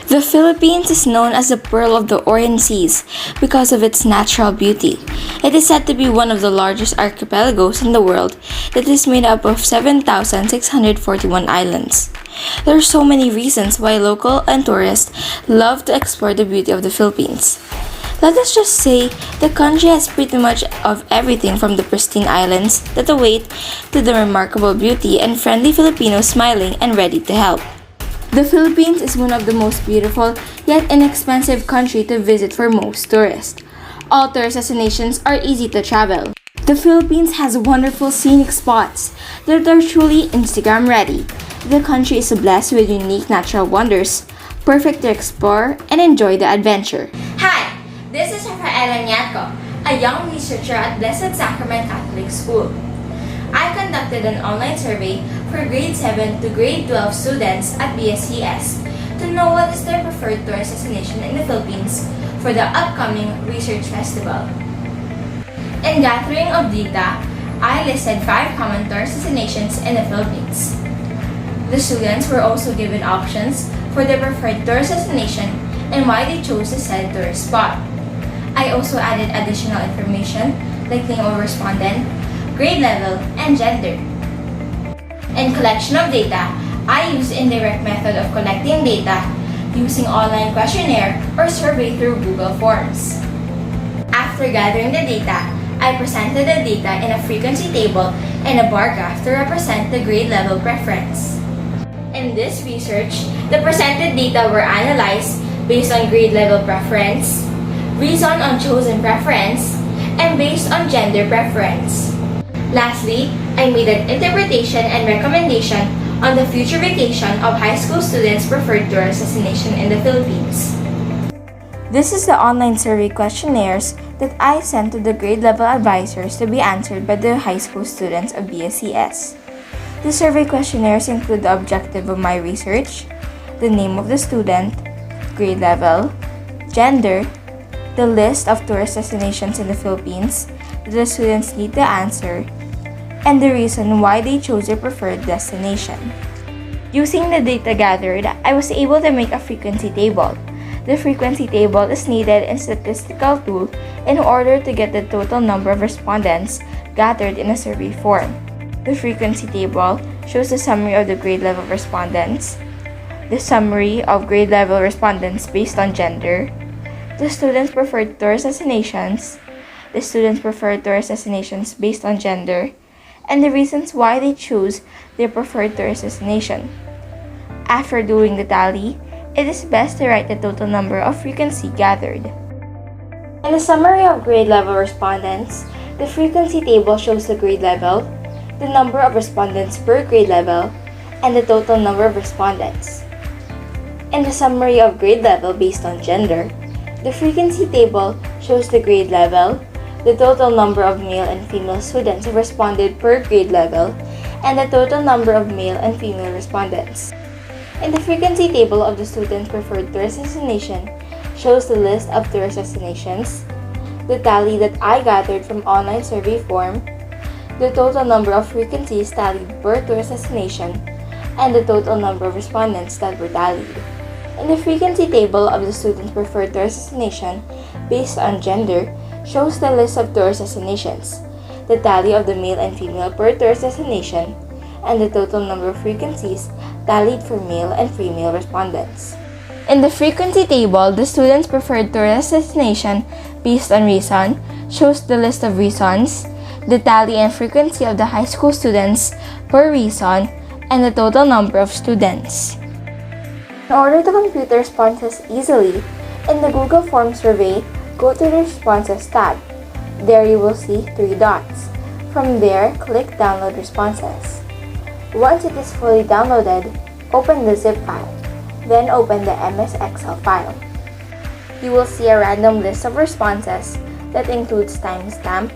The Philippines is known as the Pearl of the Orient Seas because of its natural beauty. It is said to be one of the largest archipelagos in the world that is made up of 7,641 islands. There are so many reasons why local and tourists love to explore the beauty of the Philippines. Let us just say the country has pretty much of everything from the pristine islands that await to the remarkable beauty and friendly Filipinos smiling and ready to help. The Philippines is one of the most beautiful yet inexpensive country to visit for most tourists. All tourist destinations are easy to travel. The Philippines has wonderful scenic spots that are truly Instagram ready. The country is blessed with unique natural wonders, perfect to explore and enjoy the adventure. Hi, this is Rafaela Nyatko, a young researcher at Blessed Sacrament Catholic School. I conducted an online survey for grade 7 to grade 12 students at BSCS to know what is their preferred tourist destination in the Philippines for the upcoming Research Festival. In gathering of data, I listed 5 common tourist destinations in the Philippines. The students were also given options for their preferred tourist destination and why they chose the said tourist spot. I also added additional information like name of respondent, grade level, and gender. In collection of data, I used indirect method of collecting data using online questionnaire or survey through Google Forms. After gathering the data, I presented the data in a frequency table and a bar graph to represent the grade level preference. In this research, the presented data were analyzed based on grade level preference, reason on chosen preference, and based on gender preference. Lastly, I made an interpretation and recommendation on the future vacation of high school students' preferred tourist destination in the Philippines. This is the online survey questionnaires that I sent to the grade level advisors to be answered by the high school students of BSCS. The survey questionnaires include the objective of my research, the name of the student, grade level, gender, the list of tourist destinations in the Philippines that the students need to answer, and the reason why they chose their preferred destination. Using the data gathered, I was able to make a frequency table. The frequency table is needed in statistical tool in order to get the total number of respondents gathered in a survey form. The frequency table shows the summary of the grade level respondents, the summary of grade level respondents based on gender, the students' preferred tourist destinations, the students' preferred tourist destinations based on gender, and the reasons why they choose their preferred tourist destination. After doing the tally, it is best to write the total number of frequency gathered. In the summary of grade level respondents, the frequency table shows the grade level, the number of respondents per grade level, and the total number of respondents. In the summary of grade level based on gender, the frequency table shows the grade level, the total number of male and female students who responded per grade level, and the total number of male and female respondents. In the frequency table of the student's preferred tourist destination shows the list of tourist destinations, the tally that I gathered from online survey form, the total number of frequencies tallied per tourist destination, and the total number of respondents that were tallied. In the frequency table of the student's preferred tourist destination based on gender shows the list of tourist destinations, the tally of the male and female per tourist destination, and the total number of frequencies tallied for male and female respondents. In the frequency table, the student's preferred tourist destination based on reason shows the list of reasons, the tally and frequency of the high school students per reason, and the total number of students. In order to compute the responses easily, in the Google Forms survey, go to the Responses tab. There you will see 3 dots. From there, click Download Responses. Once it is fully downloaded, open the zip file. Then open the MS Excel file. You will see a random list of responses that includes timestamp,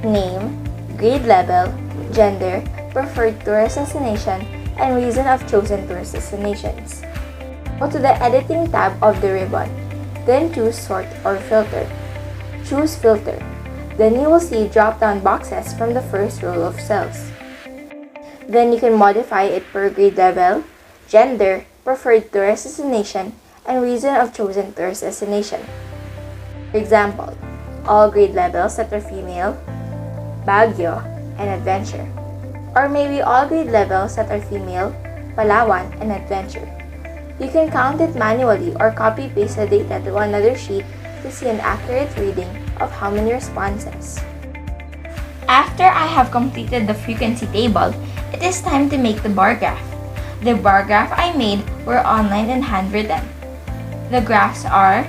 name, grade level, gender, preferred tourist destination, and reason of chosen tourist destinations. Go to the Editing tab of the ribbon. Then choose Sort or Filter. Choose Filter. Then you will see drop-down boxes from the first row of cells. Then you can modify it per grade level, gender, preferred tourist destination, and reason of chosen tourist destination. For example, all grade levels that are female, Baguio, and adventure. Or maybe all grade levels that are female, Palawan, and adventure. You can count it manually or copy-paste the data to another sheet to see an accurate reading of how many responses. After I have completed the frequency table, it is time to make the bar graph. The bar graph I made were online and handwritten. The graphs are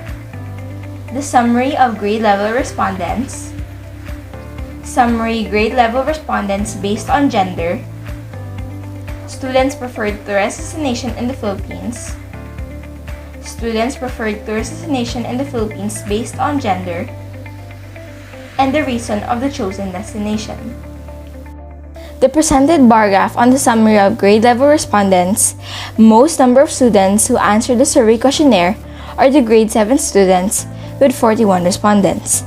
the summary of grade level respondents, summary grade level respondents based on gender, students' preferred tourist destination in the Philippines, students' preferred tourist destination in the Philippines based on gender, and the reason of the chosen destination. The presented bar graph on the summary of grade level respondents, most number of students who answered the survey questionnaire are the grade 7 students with 41 respondents.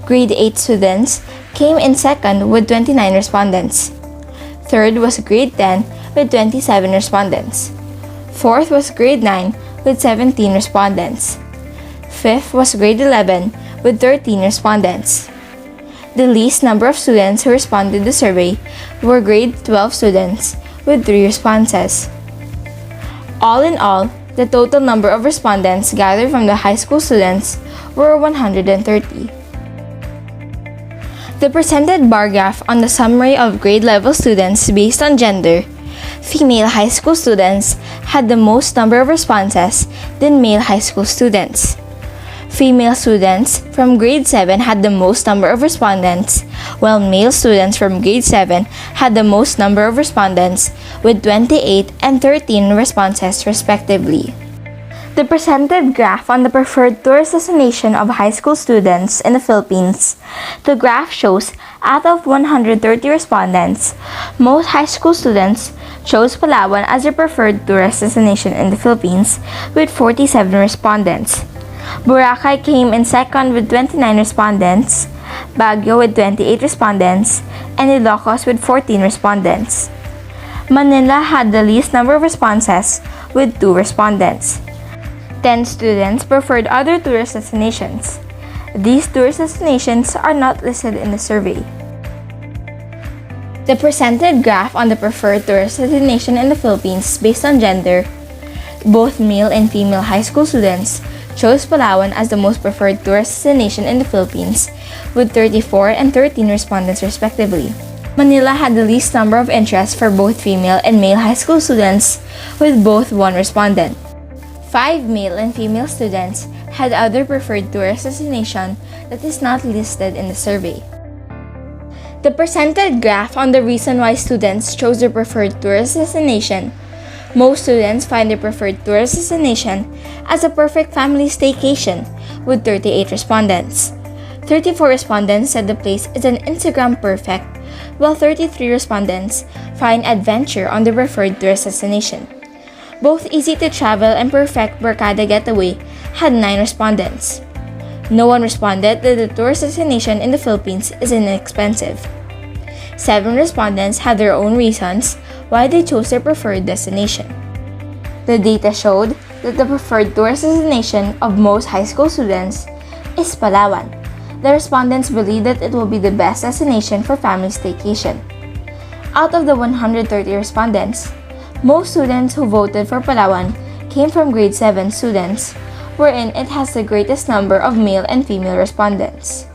Grade 8 students came in second with 29 respondents. Third was grade 10 with 27 respondents. Fourth was grade 9 with 17 respondents. Fifth was grade 11 with 13 respondents. The least number of students who responded to the survey were grade 12 students with 3 responses. All in all, the total number of respondents gathered from the high school students were 130. The presented bar graph on the summary of grade level students based on gender, female high school students had the most number of responses than male high school students. Female students from grade 7 had the most number of respondents, while male students from grade 7 had the most number of respondents with 28 and 13 responses respectively. The presented graph on the preferred tourist destination of high school students in the Philippines. The graph shows out of 130 respondents, most high school students chose Palawan as their preferred tourist destination in the Philippines with 47 respondents. Boracay came in second with 29 respondents, Baguio with 28 respondents, and Ilocos with 14 respondents. Manila had the least number of responses with 2 respondents. 10 students preferred other tourist destinations. These tourist destinations are not listed in the survey. The presented graph on the preferred tourist destination in the Philippines based on gender, both male and female high school students chose Palawan as the most preferred tourist destination in the Philippines with 34 and 13 respondents respectively. Manila had the least number of interest for both female and male high school students with both 1 respondent. 5 male and female students had other preferred tourist destination that is not listed in the survey. The presented graph on the reason why students chose their preferred tourist destination. Most students find their preferred tourist destination as a perfect family staycation with 38 respondents. 34 respondents said the place is an Instagram perfect, while 33 respondents find adventure on their preferred tourist destination. Both easy to travel and perfect barkada getaway had 9 respondents. No one responded that the tourist destination in the Philippines is inexpensive. 7 respondents had their own reasons why they chose their preferred destination. The data showed that the preferred tourist destination of most high school students is Palawan. The respondents believe that it will be the best destination for family staycation. Out of the 130 respondents, most students who voted for Palawan came from grade 7 students, wherein it has the greatest number of male and female respondents.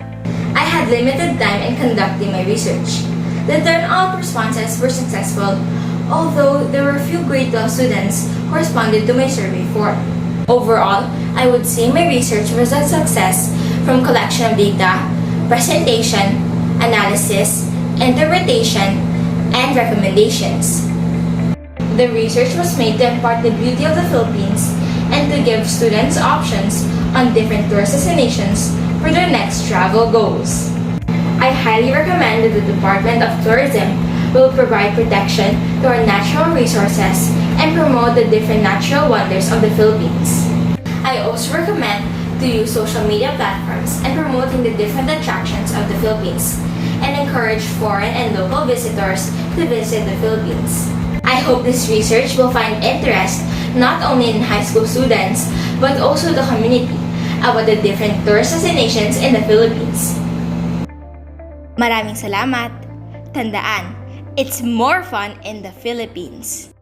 I had limited time in conducting my research. The turnout responses were successful, although there were few grade 12 students who responded to my survey form. Overall, I would say my research was a success from collection of data, presentation, analysis, interpretation, and recommendations. The research was made to impart the beauty of the Philippines and to give students options on different tourist destinations for their next travel goals. I highly recommend that the Department of Tourism will provide protection to our natural resources and promote the different natural wonders of the Philippines. I also recommend to use social media platforms and promoting the different attractions of the Philippines and encourage foreign and local visitors to visit the Philippines. I hope this research will find interest not only in high school students, but also the community about the different tourist destinations in the Philippines. Maraming salamat! Tandaan, it's more fun in the Philippines!